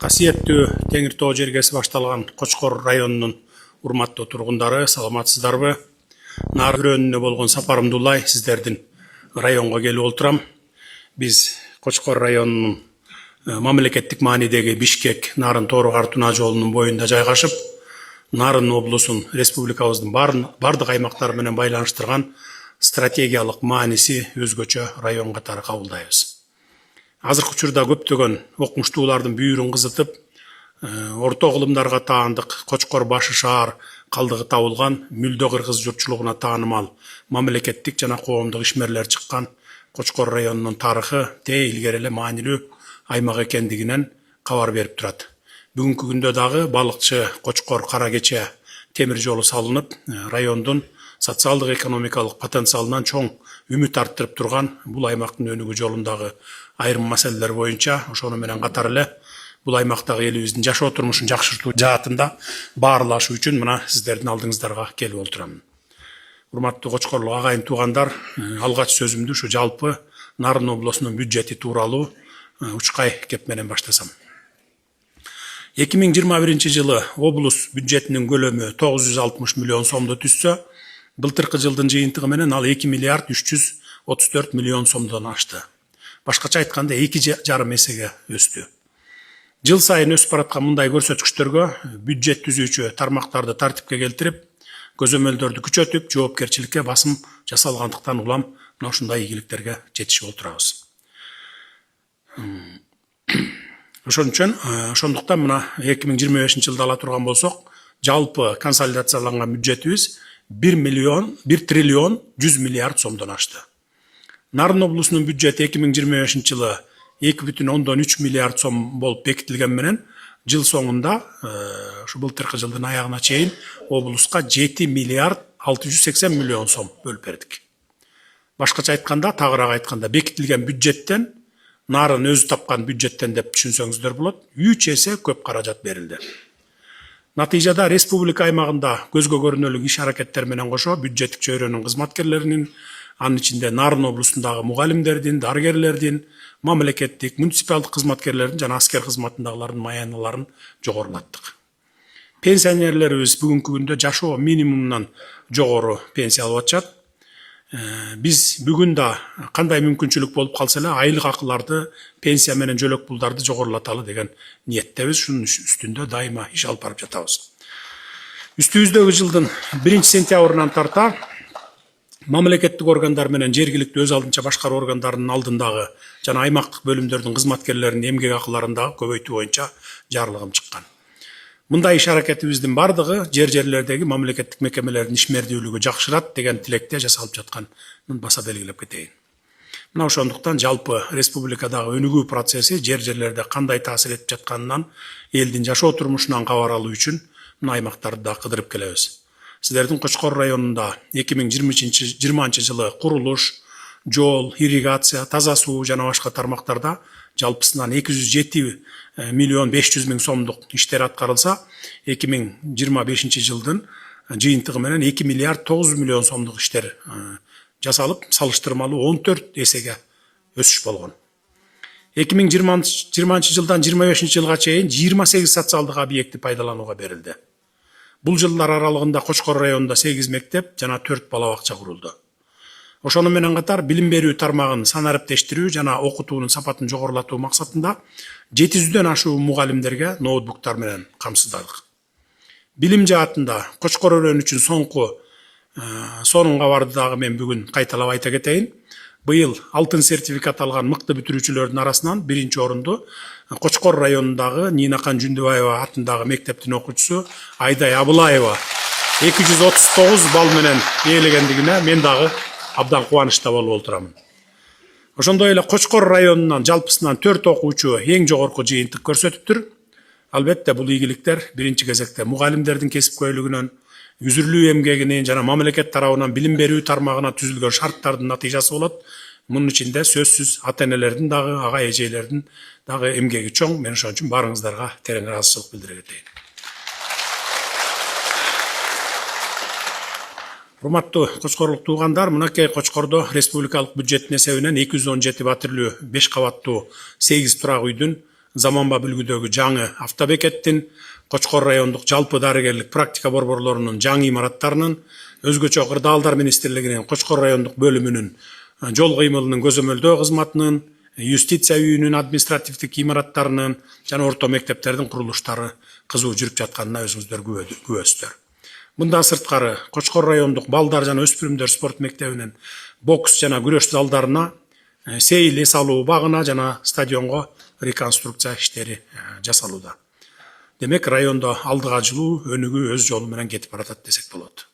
Касиеттүү Теңир Тоо жергеси башталган Кочкор районунун урматтуу тургундары, саламатсыздарбы? Нарын өрөөнүнө болгон сапарымды улай сиздердин районго келип отурам. Биз Кочкор районунун мамлекеттик маанидеги Бишкек Нарын Тоору Картунаа жолунун боюнда жайгашып, Нарын облусун республикабыздын бардык аймактары менен байланыштырган стратегиялык мааниси өзгөчө район катары кабылдайбыз. Азыркы учурда көптөгөн окумуштуулардын бүйүрүн кызытып, орто кылымдарга таандык Кочкор башы шаар калдыгы табылган Мүлдө кыргыз журтчулугуна таанымал мамлекеттик жана коомдук ишмерлер чыккан Кочкор районунун тарыхы тээ илгери эле маанилүү аймак экендигинен кабар берип турат. Бүгүнкү күндө дагы балыкчы Кочкор Кара Кече темир жолу салынып, райондун социалдык экономикалык потенциалынан чоң үмүт арттырып турган бул аймактын өнүгүү жолундагы айрым маселелер боюнча ошону менен катар эле бул аймактагы элибиздин жашоо турмушун жакшыртуу жаатында баарлашуу үчүн мына сиздердин алдыңыздарга келип отурам. Урматтуу Кочкорлук агайын туугандар, алгач сөзүмдү ушу жалпы Нарын облусунун бюджети тууралуу учкай кеп менен баштасам. 2021-жылы облус бюджетинин көлөмү 960 миллион сомду түзсө, былтыркы жылдын жыйынтыгы менен ал 2 миллиард 334 миллион сомдон ашты. Башкача айтканда 2,5 эсеге өстү. Жыл сайын өсүп бараткан мындай көрсөткүчтөргө бюджет түзүүчү тармактарды тартипке келтирип, көзөмөлдөрдү күчөтүп, жоопкерчиликке басым жасалгандыктан улам мына ушундай ийгиликтерге жетишип отурабыз. Ошондуктан мына 2025-жылда ала турган болсок, жалпы консолидацияланган бюджетибиз 1 триллион 100 миллиард сомдон ашты. Нарын облусунун бюджети 2025-жылы 2,3 миллиард сом болуп бекитилген менен, жыл соңунда, ушу былтыркы жылдын аягына чейин облуска 7 миллиард 680 миллион сом бөлүп бердик. Башкача айтканда, тагыраак айтканда, бекитилген бюджеттен, Нарын өзү тапкан бюджеттен деп түшүнсөңүздөр болот, 3 эсе көп каражат берилди. Натыйжада республика аймагында көзгө көрүнөлүк иш аракеттер менен кошо бюджеттик чөйрөнүн кызматкерлеринин, анын ичинде Нарын облусундагы мугалимдердин, дарыгерлердин, мамлекеттик, муниципалдык кызматкерлердин жана аскер кызматындагылардын маяналарын жогорулаттык. Пенсионерлерибиз бүгүнкү күндө жашоо минимумунан жогору пенсия алып атышат. Биз бүгүн да кандай мүмкүнчүлүк болуп калса эле айлык акыларды, пенсия менен жөлөк пулдарды жогорулаталы деген ниеттебиз. Шунун үстүндө дайыма иш алып барып жатабыз. Үстүбүздөгү жылдын 1-сентябрынан тарта мамлекеттик органдар менен жергиликтүү өз алдынча башкаруу органдарынын алдындагы жана аймактык бөлүмдөрдүн кызматкерлеринин эмгек акыларын көбөйтүү боюнча жарлыгым чыккан. Мындай иш аракетибиздин бардыгы жерлердеги мамлекеттик мекемелердин ишмердүүлүгү жакшырат деген тилекте жасалып жатканын баса белгилеп кетейин. Мына ошондуктан жалпы республикадагы өнүгүү процесси жерлерде кандай таасир этип жатканынан, элдин жашоо турмушунан кабар алуу үчүн мына аймактарды да кыдырып келебиз. Сиздердин Кочкор районунда 2020 жылы курулуш, жол, ирригация, таза суу жана башка тармактарда жалпысынан 207 миллион 500 миң сомдук иштер аткарылса, 2025 жылдын жыйынтыгы менен 2 миллиард 900 миллион сомдук иштер жасалып, салыштырмалуу 14 эсеге өсүш болгон. 2020 жылдан 25 жылга чейин 28 социалдык объекти пайдаланууга берилди. Бул жылдар аралыгында Кочкор районунда 8 мектеп жана 4 бала бакча курулду. Ошону менен катар билим берүү тармагын санариптештирүү жана окутуунун сапатын жогорулатуу максатында 700дөн ашуу мугалимдерге ноутбуктар менен камсыздадык. Билим жаатында Кочкор өрөөнү үчүн сонун кабарды дагы мен бүгүн кайталап айта кетейин. Быйыл алтын сертификат алган мыкты бүтүрүүчүлөрдүн арасынан 1-орунду Кочкор районундагы Нинакан Жүндүбаева атындагы мектептин окуучусу Айдай Абылаева 239 балл менен ээлегендигине мен дагы абдан кубанычта болуп отурамын. Ошондой эле Кочкор районунан жалпысынан 4 окуучу эң жогорку жыйынтык көрсөтүптүр. Албетте бул ийгиликтер биринчи кезекте мугалимдердин кесипкөйлүгүнөн, үзүрлүү эмгегинин жана мамлекет тарабынан билим берүү тармагына түзүлгөн шарттардын натыйжасы болот. Мунун ичинде сөзсүз ата-энелердин дагы, ага эжелердин дагы эмгеги чоң. Мен ошон үчүн баарыңыздарга терең ыраазычылык билдире кетейин. Урматтуу Кочкорлук туугандар, мынакей Кочкордо республикалык бюджеттин эсебинен 217 батирлүү 5 кабаттуу 8 турак үйдүн заманбап үлгүдөгү жаңы автобекеттин, Кочкор райондук жалпы дарыгерлик практика борборлорунун жаңы имараттарынын, өзгөчө Кырдаалдар министрлигинин Кочкор райондук бөлүмүнүн жол кыймылынын көзөмөлдөө кызматынын, юстиция үйүнүн административдик имараттарынын жана орто мектептердин курулуштары кызуу жүрүп жатканына өзүңүздөр күбөсүздөр. Мындан сырткары Кочкор райондук балдар жана өспүрүмдөр спорт мектебинин бокс жана күрөш залдарына, сейил эс алуу багына жана стадионго реконструкция иштери жасалууда. Демек райондо алдыга жылуу өнүгүү өз жолу менен кетип баратат десек болот.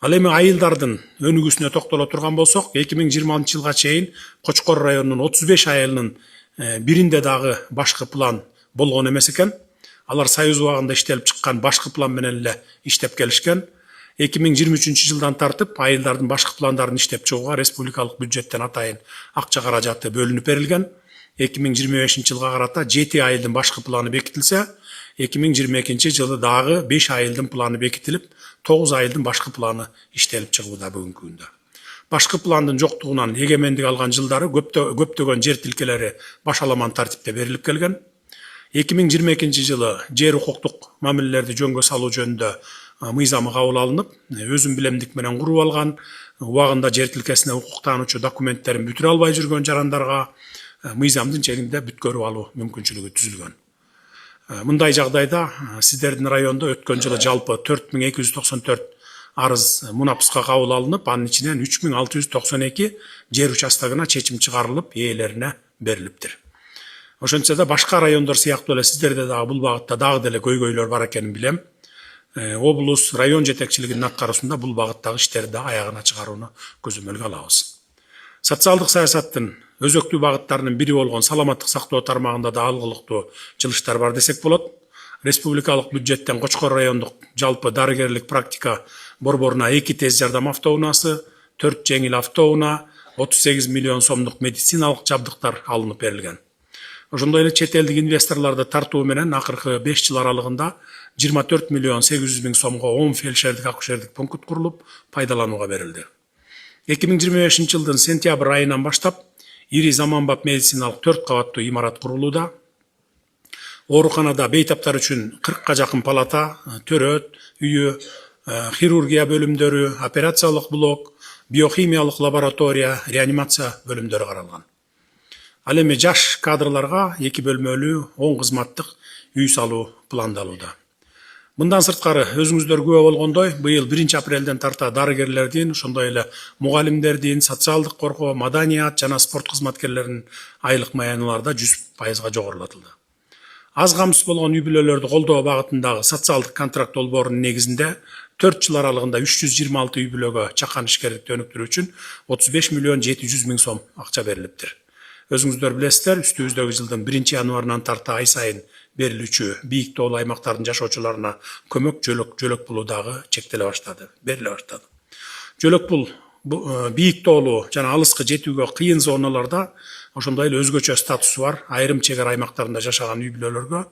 Ал эми айылдардын өнүгүүсүнө токтоло турган болсок, 2020 жылга чейин Кочкор районунун 35 айылынын биринде дагы башкы план болгон эмес экен. Алар союз убагында иштелип чыккан башкы план менен эле иштеп келишкен. 2023 жылдан тартып айылдардын башкы пландарын иштеп чыгууга республикалык бюджеттен атайын акча каражаты бөлүнүп берилген. 2025 жылга карата 7 айылдын башкы планы бекитилсе, 2022 жылы дагы 5 айылдын планы бекитилип, 9 айылдын башкы планы иштелип чыгууда бүгүнкү күндө. Башкы пландын жоктугунан эгемендик алган жылдары көптөгөн жер тилкелери башаламан тартипте берилип келген. 2022 жылы жер укуктук мамилелерди жөнгө салуу жөнүндө мыйзамы кабыл алынып, өзүн билемдик менен куруп алган, убагында жер тилкесине укуктануучу документтерин бүтүрө албай жүргөн жарандарга мыйзамдын чегинде бүткөрүп алуу мүмкүнчүлүгү түзүлгөн. Мындай жагдайда сиздердин райондо өткөн жылы жалпы 4294 арыз мунапыска кабыл алынып, анын ичинен 3692 жер участогуна чечим чыгарылып, ээлерине берилиптир. Ошентсе да башка райондор сыяктуу эле сиздерде дагы бул багытта дагы деле көйгөйлөр бар экенин билем. Облус, район жетекчилигинин аткаруусунда бул багыттагы иштерди аягына чыгарууну көзөмөлгө алабыз. Социалдык саясаттын өзөктүү багыттарынын бири болгон саламаттык сактоо тармагында да алгылыктуу жылыштар бар десек болот. Республикалык бюджеттен Кочкор райондук жалпы дарыгерлик практика борборуна 2 тез жардам автоунаасы, 4 жеңил автоунаа, 38 миллион сомдук медициналык жабдыктар алынып берилген. Ошондой эле чет элдик инвесторлорду тартуу менен акыркы 5 жыл аралыгында 24 миллион 800 миң сомго 10 фельдшердик акушердик пункт курулуп, пайдаланууга берилди. 2025 жылдын сентябрь айынан баштап ири заманбап медициналык 4 кабаттуу имарат курулууда. Ооруканада бейтаптар үчүн 40га жакын палата, төрөт үйү, хирургия бөлүмдөрү, операциялык блок, биохимиялык лаборатория, реанимация бөлүмдөрү каралган. Ал эми жаш кадрларга 2 бөлмөлүү 10 кызматтык үй салуу пландалууда. Мындан сырткары өзүңүздөр күбө болгондой, быйыл 1 апрелден тарта дарыгерлердин, ошондой эле мугалимдердин, социалдык коргоо, маданият жана спорт кызматкерлеринин айлык маяналары 100% жогорулатылды. Аз камсыз болгон үй бүлөлөрдү колдоо багытындагы социалдык контракт долбоорунун негизинде 4 жыл аралыгында 326 үй бүлөгө чакан ишкерликти өнүктүрүү үчүн 35 миллион 700 миң сом акча берилиптир. Өзүңүздөр билесиздер, үстүбүздөгү жылдын 1 январынан тарта ай сайын берилүүчү бийик тоолуу аймактардын жашоочуларына көмөк жөлөк пулу дагы чектеле баштады, бериле баштады. Жөлөк пул бийик тоолуу жана алыскы жетүүгө кыйын зоналарда ошондой эле өзгөчө статусу бар айрым чек ара аймактарында жашаган үй бүлөлөргө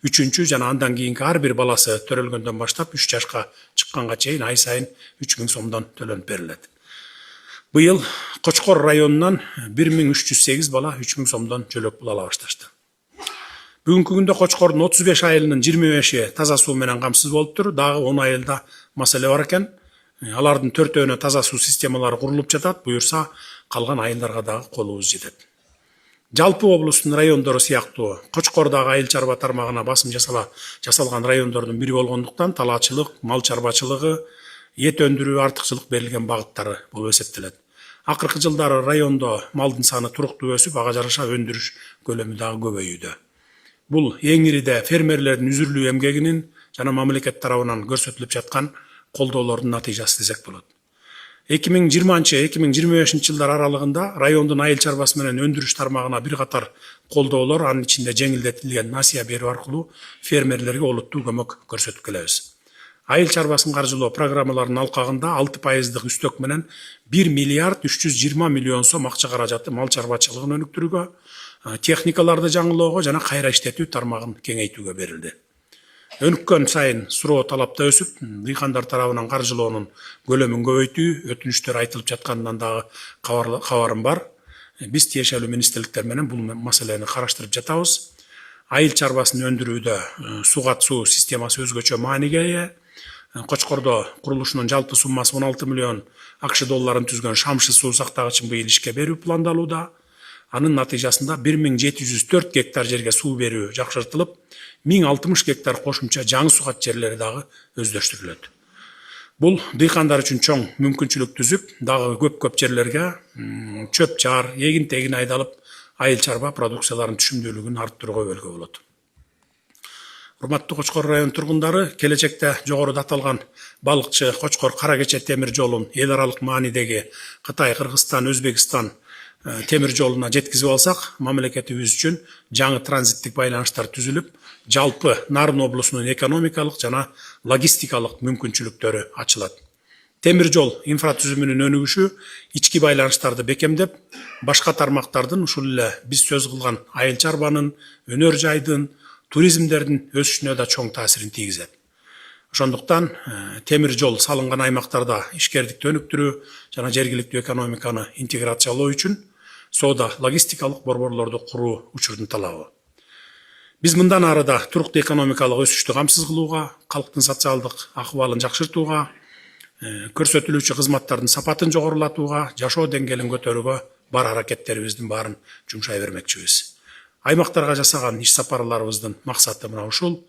3-чү жана андан кийинки ар бир баласы төрөлгөндөн баштап 3 жашка чыкканга чейин ай сайын 3 миң сомдон төлөнүп берилет. Быйыл Кочкор районунан 1308 бала 3 миң сомдон жөлөк пул ала башташты. Бүгүнкү күндө Кочкордун 35 айылынын 25 таза суу менен камсыз болуптур, дагы 10 айылда маселе бар экен. Алардын 4-өөнө таза суу системалары курулуп жатат, буюрса калган айылдарга дагы колубуз жетет. Жалпы облустун райондору сыяктуу Кочкордагы айыл чарба тармагына басым жасалган райондордун бири болгондуктан талаачылык, мал чарбачылыгы, эт өндүрүү артыкчылык берилген багыттары болуп эсептелет. Акыркы жылдары райондо малдын саны туруктуу өсүп, ага жараша өндүрүш көлөмү дагы көбөйүүдө. Бул эң ириде фермерлердин үзүрлүү эмгегинин жана мамлекет тарабынан көрсөтүлүп жаткан колдоолордун натыйжасы десек болот. 2020-2025 жылдар аралыгында райондун айыл чарбасы менен өндүрүш тармагына бир катар колдоолор, анын ичинде жеңилдетилген насыя берүү аркылуу фермерлерге олуттуу көмөк көрсөтүп келебиз. Айыл чарбасын каржылоо программаларынын алкагында 6%дык үстөк менен 1 миллиард 320 миллион сом акча каражаты мал чарбачылыгын өнүктүрүүгө, техникаларды жаңылоого жана кайра иштетүү тармагын кеңейтүүгө берилди. Өнүккөн сайын суроо талапта өсүп, дыйкандар тарабынан каржылоонун көлөмүн көбөйтүү, өтүнүчтөр айтылып жатканынан дагы кабарым бар. Биз тиешелүү министрликтер менен бул маселени караштырып жатабыз. айыл чарбасын өндүрүүдө сугат суу системасы өзгөчө мааниге ээ. Кочкордо курулушунун жалпы суммасы 16 миллион АКШ долларын түзгөн Шамшы суу сактагычын быйыл ишке берүү пландалууда. Анын натыйжасында 1704 гектар жерге суу берүү жакшыртылып, 1060 гектар кошумча жаңы сугат жерлери дагы өздөштүрүлөт. Бул дыйкандар үчүн чоң мүмкүнчүлүк түзүп, дагы көп жерлерге чөп жар, эгин тегин айдалып, айыл чарба продукцияларынын түшүмдүүлүгүн арттырууга өбөлгө болот. Урматтуу Кочкор район тургундары, келечекте жогоруда аталган балыкчы Кочкор Кара Кече темир жолун эл аралык маанидеги Кытай, Кыргызстан, Өзбекстан темир жолуна жеткизип алсак, мамлекетибиз үчүн жаңы транзиттик байланыштар түзүлүп, жалпы Нарын облусунун экономикалык жана логистикалык мүмкүнчүлүктөрү ачылат. Темир жол инфратүзүмүнүн өнүгүшү ички байланыштарды бекемдеп, башка тармактардын, ушул эле биз сөз кылган айыл чарбанын, өнөр жайдын, туризмдердин өсүшүнө да чоң таасирин тийгизет. Ошондуктан темир жол салынган аймактарда ишкердикти өнүктүрүү жана жергиликтүү экономиканы интеграциялоо үчүн соода логистикалык борборлорду куруу учурдун талабы. Биз мындан ары да туруктуу экономикалык өсүштү камсыз кылууга, калктын социалдык акыбалын жакшыртууга, көрсөтүлүүчү кызматтардын сапатын жогорулатууга, жашоо деңгээлин көтөрүүгө бар аракеттерибиздин баарын жумшай бермекчибиз. Аймактарга жасаган иш сапарларыбыздын максаты мына ушул.